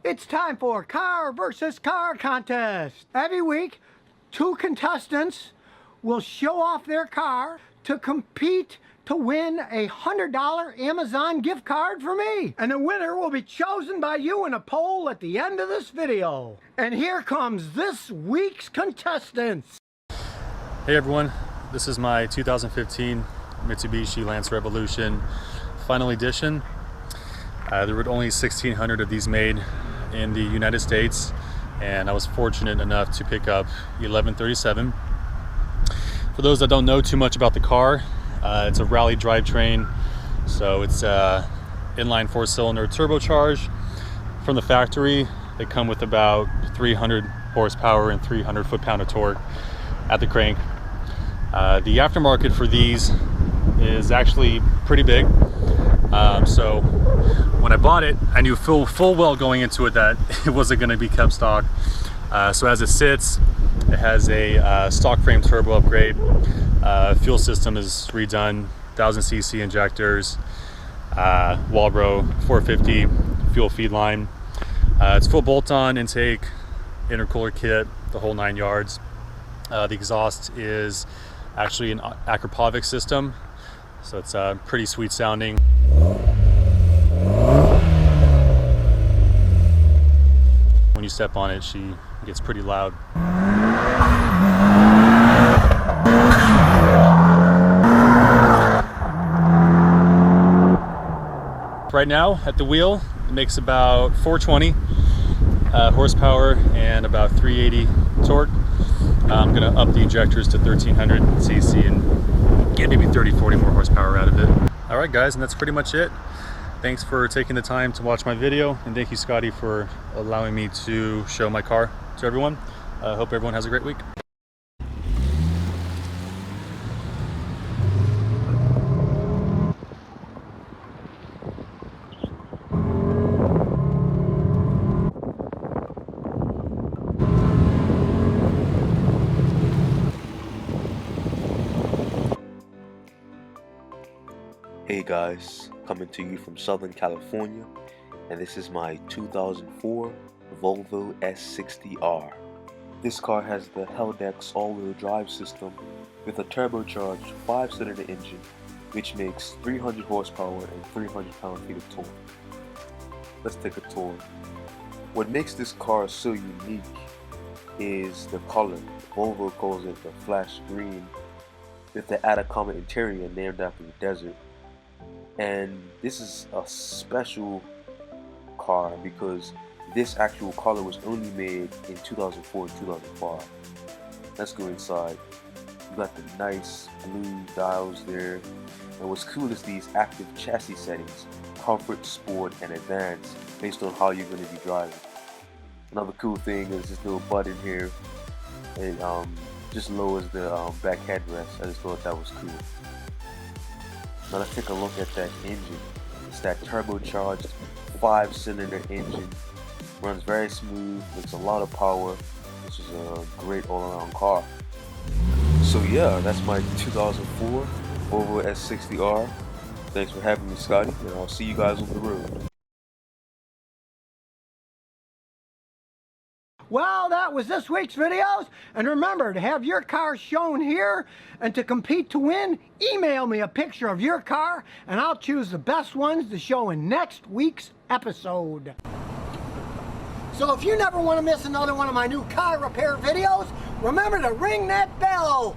It's time for car versus car contest. Every week, 2 contestants will show off their car to compete to win a $100 Amazon gift card for me. And the winner will be chosen by you in a poll at the end of this video. And here comes this week's contestants. Hey everyone, this is my 2015 Mitsubishi Lancer Evolution Final Edition. There were only 1,600 of these made in the United States, and I was fortunate enough to pick up 1137. For those that don't know too much about the car, it's a rally drivetrain, so it's inline 4-cylinder turbocharged. From the factory, they come with about 300 horsepower and 300 foot-pound of torque at the crank. The aftermarket for these is actually pretty big. So when I bought it, I knew full well going into it that it wasn't going to be kept stock. So as it sits, it has a stock frame turbo upgrade. Fuel system is redone, 1000cc injectors, Walbro 450 fuel feed line. It's full bolt-on intake, intercooler kit, the whole 9 yards. The exhaust is actually an Akrapovic system, so it's pretty sweet sounding. When you step on it, she gets pretty loud. Right now at the wheel, it makes about 420 horsepower and about 380 torque. I'm gonna up the injectors to 1300 cc and get maybe 30-40 more horsepower out of it. All right guys, and that's pretty much it. Thanks for taking the time to watch my video, and thank you Scotty for allowing me to show my car to everyone. I hope everyone has a great week. Hey guys, coming to you from Southern California, and this is my 2004 Volvo S60R. This car has the Helldex all-wheel drive system with a turbocharged 5-cylinder engine, which makes 300 horsepower and 300 pound-feet of torque. Let's take a tour. What makes this car so unique is the color. Volvo calls it the flash green, with the Atacama interior named after the desert. And this is a special car because this actual color was only made in 2004 and 2005. Let's go inside. You got the nice blue dials there. And what's cool is these active chassis settings: comfort, sport, and advanced, based on how you're going to be driving. Another cool thing is this little button here. It just lowers the back headrest. I just thought that was cool. Now let's take a look at that engine. It's that turbocharged 5-cylinder engine. Runs very smooth, makes a lot of power. This is a great all-around car. So yeah, that's my 2004 Volvo S60R. Thanks for having me, Scotty, and I'll see you guys on the road. Well, that was this week's videos, and remember to have your car shown here, and to compete to win, email me a picture of your car and I'll choose the best ones to show in next week's episode. So if you never want to miss another one of my new car repair videos, remember to ring that bell.